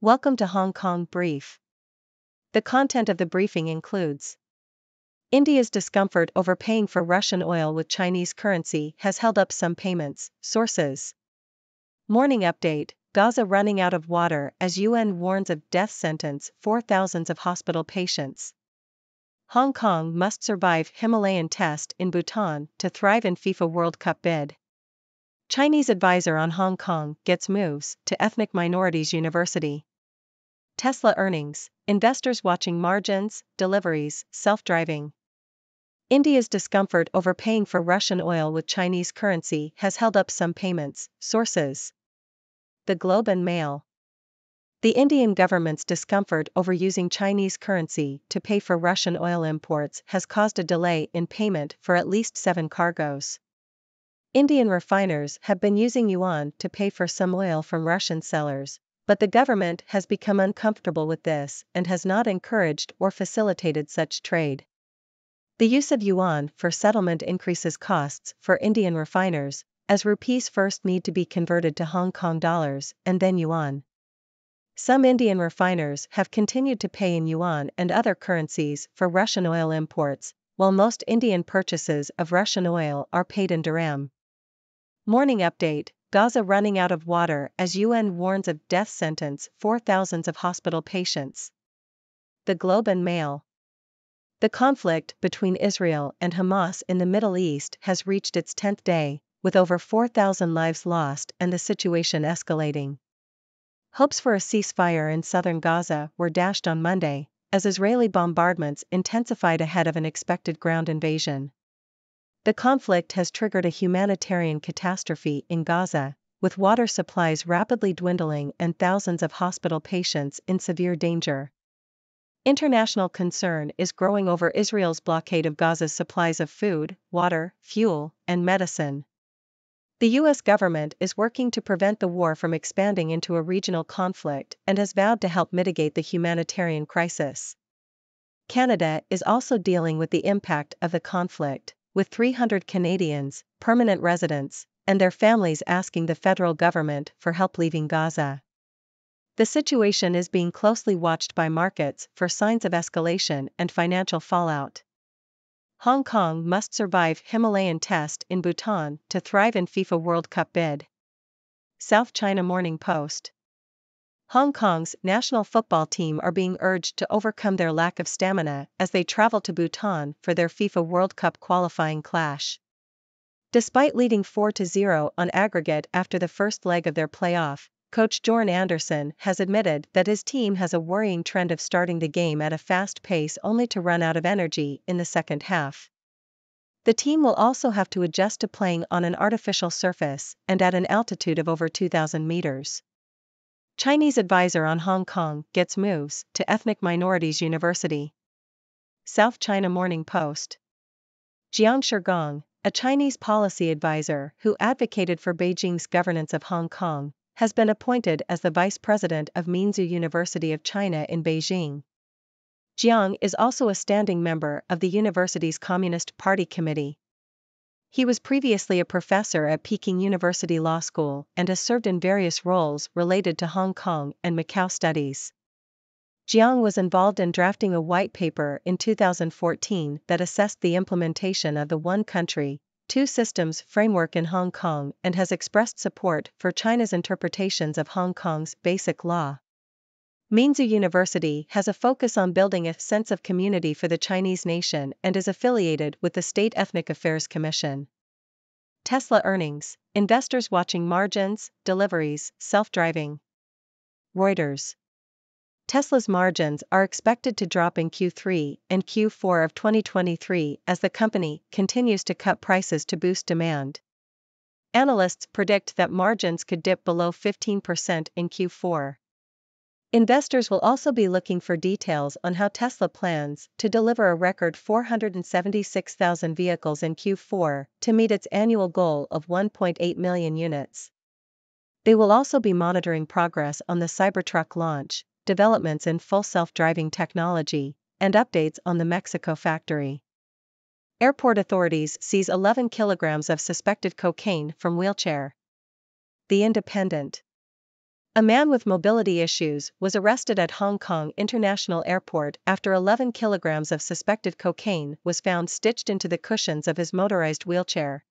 Welcome to Hong Kong Brief. The content of the briefing includes: India's discomfort over paying for Russian oil with Chinese currency has held up some payments, sources. Morning update: Gaza running out of water as UN warns of death sentence for thousands of hospital patients. Hong Kong must survive Himalayan test in Bhutan to thrive in FIFA World Cup bid. Chinese advisor on Hong Kong gets moves to ethnic minorities university. Tesla earnings, investors watching margins, deliveries, self-driving. India's discomfort over paying for Russian oil with Chinese currency has held up some payments, sources. The Globe and Mail. The Indian government's discomfort over using Chinese currency to pay for Russian oil imports has caused a delay in payment for at least 7 cargoes. Indian refiners have been using yuan to pay for some oil from Russian sellers, but the government has become uncomfortable with this and has not encouraged or facilitated such trade. The use of yuan for settlement increases costs for Indian refiners, as rupees first need to be converted to Hong Kong dollars and then yuan. Some Indian refiners have continued to pay in yuan and other currencies for Russian oil imports, while most Indian purchases of Russian oil are paid in dirham. Morning update: Gaza running out of water as UN warns of death sentence for thousands of hospital patients. The Globe and Mail. The conflict between Israel and Hamas in the Middle East has reached its 10th day, with over 4,000 lives lost and the situation escalating. Hopes for a ceasefire in southern Gaza were dashed on Monday, as Israeli bombardments intensified ahead of an expected ground invasion. The conflict has triggered a humanitarian catastrophe in Gaza, with water supplies rapidly dwindling and thousands of hospital patients in severe danger. International concern is growing over Israel's blockade of Gaza's supplies of food, water, fuel, and medicine. The U.S. government is working to prevent the war from expanding into a regional conflict and has vowed to help mitigate the humanitarian crisis. Canada is also dealing with the impact of the conflict, with 300 Canadians, permanent residents, and their families asking the federal government for help leaving Gaza. The situation is being closely watched by markets for signs of escalation and financial fallout. Hong Kong must survive Himalayan test in Bhutan to thrive in FIFA World Cup bid. South China Morning Post. Hong Kong's national football team are being urged to overcome their lack of stamina as they travel to Bhutan for their FIFA World Cup qualifying clash. Despite leading 4-0 on aggregate after the first leg of their playoff, coach Jorn Anderson has admitted that his team has a worrying trend of starting the game at a fast pace only to run out of energy in the second half. The team will also have to adjust to playing on an artificial surface and at an altitude of over 2,000 meters. Chinese advisor on Hong Kong gets moves to ethnic minorities university. South China Morning Post. Jiang Shigong, a Chinese policy advisor who advocated for Beijing's governance of Hong Kong, has been appointed as the vice president of Minzu University of China in Beijing. Jiang is also a standing member of the university's Communist Party Committee. He was previously a professor at Peking University Law School and has served in various roles related to Hong Kong and Macau studies. Jiang was involved in drafting a white paper in 2014 that assessed the implementation of the One Country, Two Systems framework in Hong Kong and has expressed support for China's interpretations of Hong Kong's Basic Law. Minzu University has a focus on building a sense of community for the Chinese nation and is affiliated with the State Ethnic Affairs Commission. Tesla earnings, investors watching margins, deliveries, self-driving. Reuters. Tesla's margins are expected to drop in Q3 and Q4 of 2023 as the company continues to cut prices to boost demand. Analysts predict that margins could dip below 15% in Q4. Investors will also be looking for details on how Tesla plans to deliver a record 476,000 vehicles in Q4 to meet its annual goal of 1.8 million units. They will also be monitoring progress on the Cybertruck launch, developments in full self-driving technology, and updates on the Mexico factory. Airport authorities seize 11 kilograms of suspected cocaine from wheelchair. The Independent. A man with mobility issues was arrested at Hong Kong International Airport after 11 kilograms of suspected cocaine was found stitched into the cushions of his motorized wheelchair.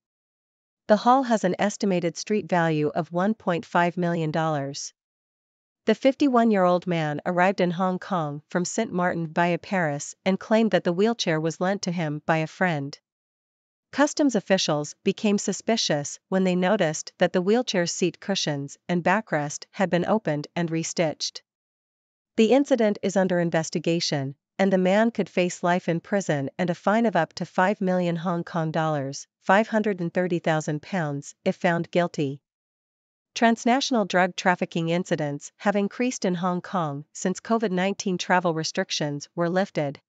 The haul has an estimated street value of $1.5 million. The 51-year-old man arrived in Hong Kong from St. Martin via Paris and claimed that the wheelchair was lent to him by a friend. Customs officials became suspicious when they noticed that the wheelchair's seat cushions and backrest had been opened and restitched. The incident is under investigation, and the man could face life in prison and a fine of up to 5 million Hong Kong dollars, £530,000, if found guilty. Transnational drug trafficking incidents have increased in Hong Kong since COVID-19 travel restrictions were lifted.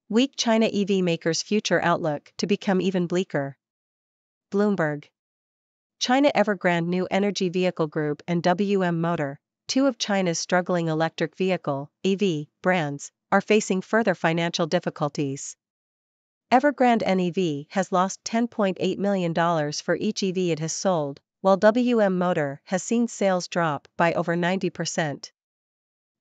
Weak China EV makers' future outlook to become even bleaker. Bloomberg. China Evergrande New Energy Vehicle Group and WM Motor, two of China's struggling electric vehicle (EV) brands, are facing further financial difficulties. Evergrande NEV has lost $10.8 million for each EV it has sold, while WM Motor has seen sales drop by over 90%.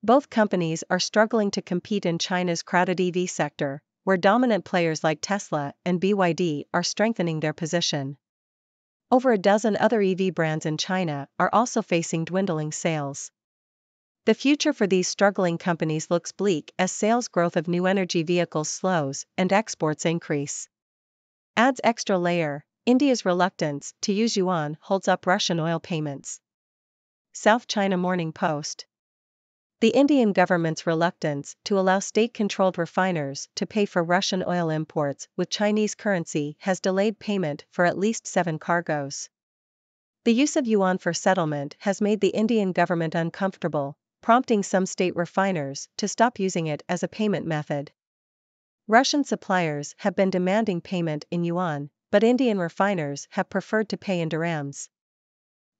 Both companies are struggling to compete in China's crowded EV sector, where dominant players like Tesla and BYD are strengthening their position. Over a dozen other EV brands in China are also facing dwindling sales. The future for these struggling companies looks bleak as sales growth of new energy vehicles slows and exports increase. Adds extra layer, India's reluctance to use yuan holds up Russian oil payments. South China Morning Post. The Indian government's reluctance to allow state-controlled refiners to pay for Russian oil imports with Chinese currency has delayed payment for at least 7 cargoes. The use of yuan for settlement has made the Indian government uncomfortable, prompting some state refiners to stop using it as a payment method. Russian suppliers have been demanding payment in yuan, but Indian refiners have preferred to pay in dirhams.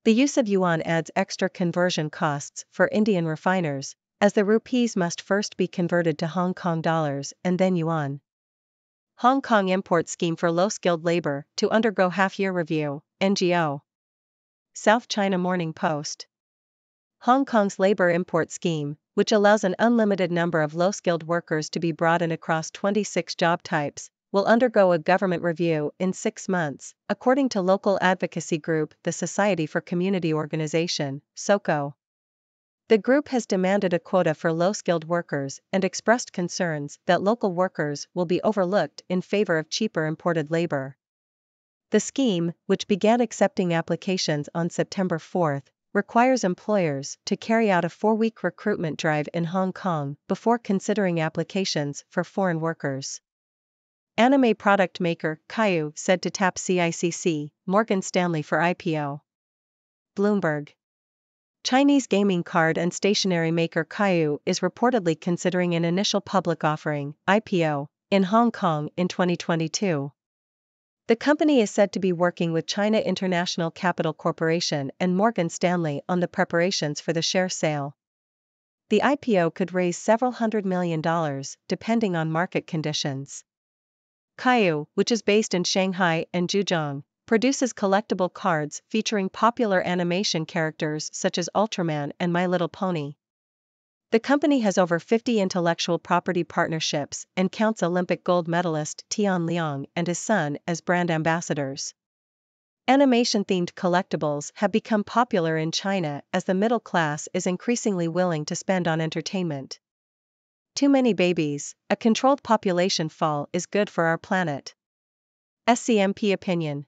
The use of yuan adds extra conversion costs for Indian refiners, as the rupees must first be converted to Hong Kong dollars and then yuan. Hong Kong import scheme for low-skilled labor to undergo half-year review, NGO. South China Morning Post. Hong Kong's labor import scheme, which allows an unlimited number of low-skilled workers to be brought in across 26 job types, will undergo a government review in 6 months, according to local advocacy group the Society for Community Organization, SOCO. The group has demanded a quota for low-skilled workers and expressed concerns that local workers will be overlooked in favor of cheaper imported labor. The scheme, which began accepting applications on September 4, requires employers to carry out a 4-week recruitment drive in Hong Kong before considering applications for foreign workers. Anime product maker Kaiyu said to tap CICC, Morgan Stanley for IPO. Bloomberg. Chinese gaming card and stationery maker Kaiyu is reportedly considering an initial public offering, IPO, in Hong Kong in 2022. The company is said to be working with China International Capital Corporation and Morgan Stanley on the preparations for the share sale. The IPO could raise several $100 million, depending on market conditions. Kaiyu, which is based in Shanghai and Zhejiang, produces collectible cards featuring popular animation characters such as Ultraman and My Little Pony. The company has over 50 intellectual property partnerships and counts Olympic gold medalist Tian Liang and his son as brand ambassadors. Animation-themed collectibles have become popular in China as the middle class is increasingly willing to spend on entertainment. Too many babies, a controlled population fall is good for our planet. SCMP opinion.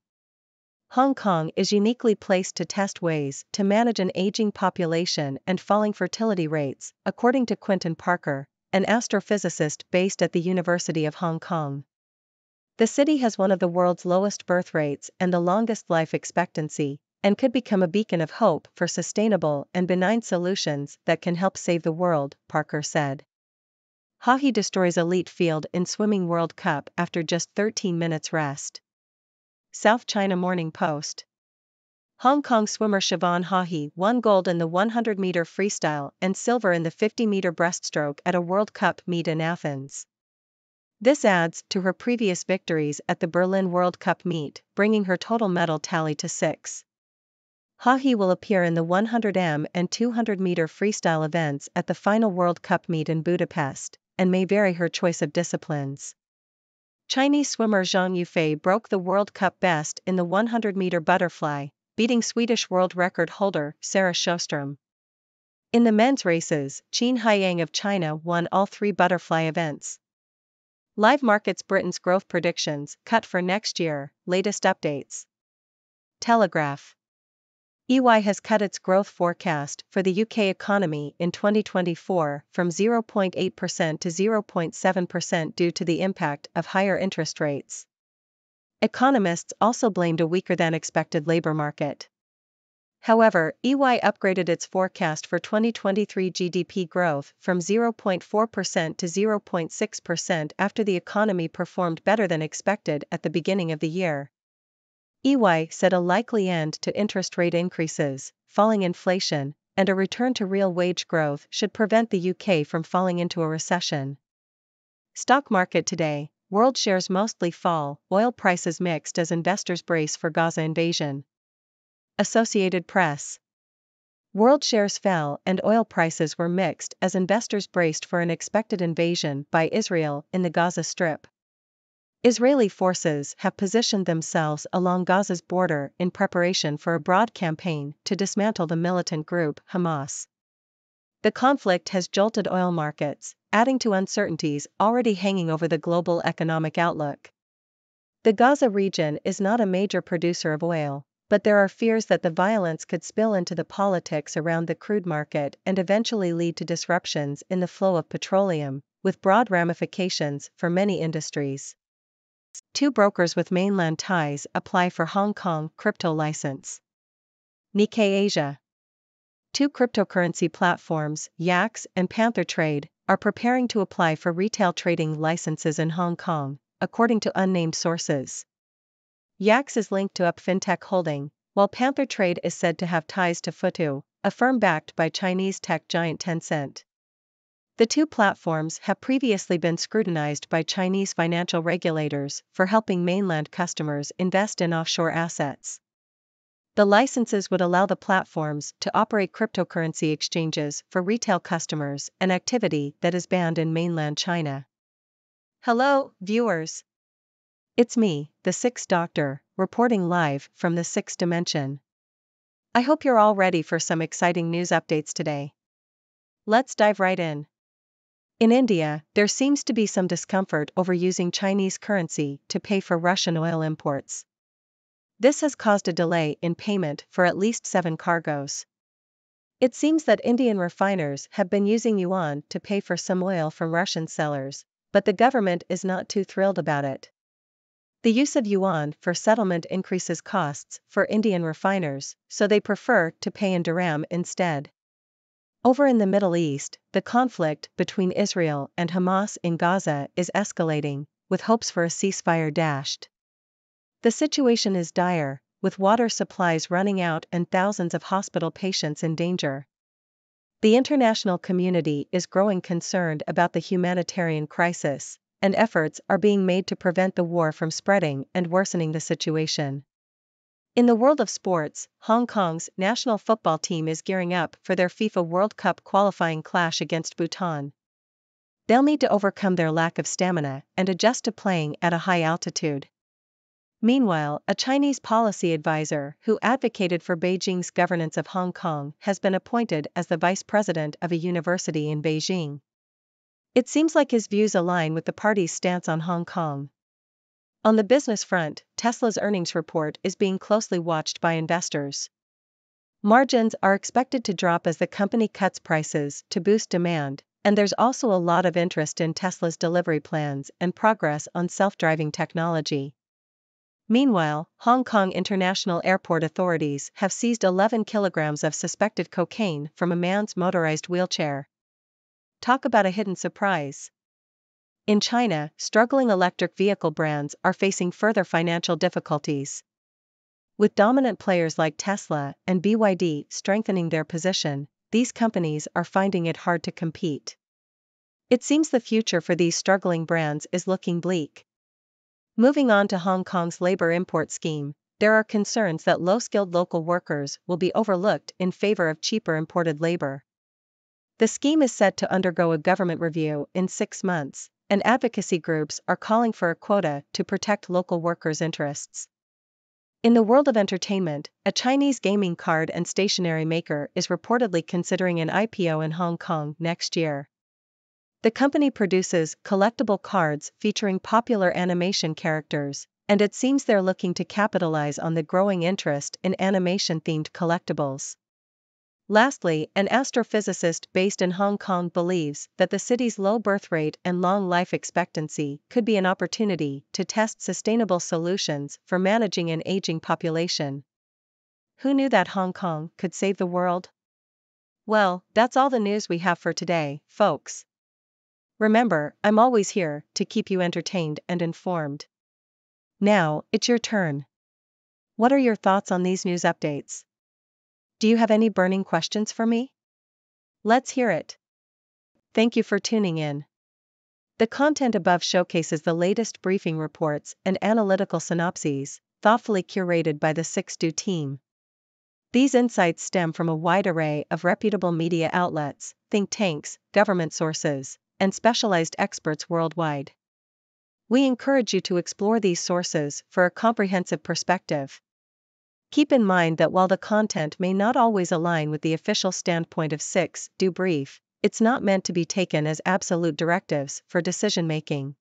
Hong Kong is uniquely placed to test ways to manage an aging population and falling fertility rates, according to Quentin Parker, an astrophysicist based at the University of Hong Kong. The city has one of the world's lowest birth rates and the longest life expectancy, and could become a beacon of hope for sustainable and benign solutions that can help save the world, Parker said. Haughey destroys elite field in Swimming World Cup after just 13 minutes rest. South China Morning Post. Hong Kong swimmer Siobhan Haughey won gold in the 100-meter freestyle and silver in the 50-meter breaststroke at a World Cup meet in Athens. This adds to her previous victories at the Berlin World Cup meet, bringing her total medal tally to 6. He will appear in the 100m and 200-meter freestyle events at the final World Cup meet in Budapest, and may vary her choice of disciplines. Chinese swimmer Zhang Yufei broke the World Cup best in the 100-meter butterfly, beating Swedish world record holder Sarah Sjöström. In the men's races, Qin Haiyang of China won all 3 butterfly events. Live Markets Britain's growth predictions cut for next year, latest updates. Telegraph. EY has cut its growth forecast for the UK economy in 2024 from 0.8% to 0.7% due to the impact of higher interest rates. Economists also blamed a weaker-than-expected labor market. However, EY upgraded its forecast for 2023 GDP growth from 0.4% to 0.6% after the economy performed better than expected at the beginning of the year. EY said a likely end to interest rate increases, falling inflation, and a return to real wage growth should prevent the UK from falling into a recession. Stock market today, world shares mostly fall, oil prices mixed as investors brace for Gaza invasion. Associated Press. World shares fell and oil prices were mixed as investors braced for an expected invasion by Israel in the Gaza Strip. Israeli forces have positioned themselves along Gaza's border in preparation for a broad campaign to dismantle the militant group Hamas. The conflict has jolted oil markets, adding to uncertainties already hanging over the global economic outlook. The Gaza region is not a major producer of oil, but there are fears that the violence could spill into the politics around the crude market and eventually lead to disruptions in the flow of petroleum, with broad ramifications for many industries. 2 brokers with mainland ties apply for Hong Kong crypto license. Nikkei Asia. 2 cryptocurrency platforms, Yax and Panther Trade, are preparing to apply for retail trading licenses in Hong Kong, according to unnamed sources. Yax is linked to Up Fintech Holding, while Panther Trade is said to have ties to Futu, a firm backed by Chinese tech giant Tencent. The 2 platforms have previously been scrutinized by Chinese financial regulators for helping mainland customers invest in offshore assets. The licenses would allow the platforms to operate cryptocurrency exchanges for retail customers, an activity that is banned in mainland China. Hello, viewers. It's me, the Sixth Doctor, reporting live from the Sixth Dimension. I hope you're all ready for some exciting news updates today. Let's dive right in. In India, there seems to be some discomfort over using Chinese currency to pay for Russian oil imports. This has caused a delay in payment for at least 7 cargoes. It seems that Indian refiners have been using yuan to pay for some oil from Russian sellers, but the government is not too thrilled about it. The use of yuan for settlement increases costs for Indian refiners, so they prefer to pay in dirham instead. Over in the Middle East, the conflict between Israel and Hamas in Gaza is escalating, with hopes for a ceasefire dashed. The situation is dire, with water supplies running out and thousands of hospital patients in danger. The international community is growing concerned about the humanitarian crisis, and efforts are being made to prevent the war from spreading and worsening the situation. In the world of sports, Hong Kong's national football team is gearing up for their FIFA World Cup qualifying clash against Bhutan. They'll need to overcome their lack of stamina and adjust to playing at a high altitude. Meanwhile, a Chinese policy advisor who advocated for Beijing's governance of Hong Kong has been appointed as the vice president of a university in Beijing. It seems like his views align with the party's stance on Hong Kong. On the business front, Tesla's earnings report is being closely watched by investors. Margins are expected to drop as the company cuts prices to boost demand, and there's also a lot of interest in Tesla's delivery plans and progress on self-driving technology. Meanwhile, Hong Kong International Airport authorities have seized 11 kilograms of suspected cocaine from a man's motorized wheelchair. Talk about a hidden surprise. In China, struggling electric vehicle brands are facing further financial difficulties. With dominant players like Tesla and BYD strengthening their position, these companies are finding it hard to compete. It seems the future for these struggling brands is looking bleak. Moving on to Hong Kong's labor import scheme, there are concerns that low-skilled local workers will be overlooked in favor of cheaper imported labor. The scheme is set to undergo a government review in 6 months, and advocacy groups are calling for a quota to protect local workers' interests. In the world of entertainment, a Chinese gaming card and stationery maker is reportedly considering an IPO in Hong Kong next year. The company produces collectible cards featuring popular animation characters, and it seems they're looking to capitalize on the growing interest in animation-themed collectibles. Lastly, an astrophysicist based in Hong Kong believes that the city's low birth rate and long life expectancy could be an opportunity to test sustainable solutions for managing an aging population. Who knew that Hong Kong could save the world? Well, that's all the news we have for today, folks. Remember, I'm always here to keep you entertained and informed. Now, it's your turn. What are your thoughts on these news updates? Do you have any burning questions for me? Let's hear it. Thank you for tuning in. The content above showcases the latest briefing reports and analytical synopses, thoughtfully curated by the 6Do team. These insights stem from a wide array of reputable media outlets, think tanks, government sources, and specialized experts worldwide. We encourage you to explore these sources for a comprehensive perspective. Keep in mind that while the content may not always align with the official standpoint of 6Do Brief, it's not meant to be taken as absolute directives for decision-making.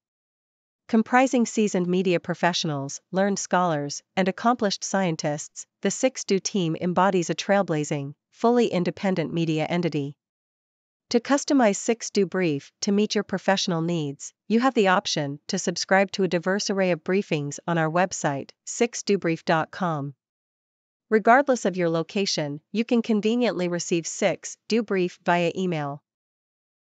Comprising seasoned media professionals, learned scholars, and accomplished scientists, the 6Do team embodies a trailblazing, fully independent media entity. To customize 6Do Brief to meet your professional needs, you have the option to subscribe to a diverse array of briefings on our website, 6dobrief.com. Regardless of your location, you can conveniently receive 6Do Brief via email.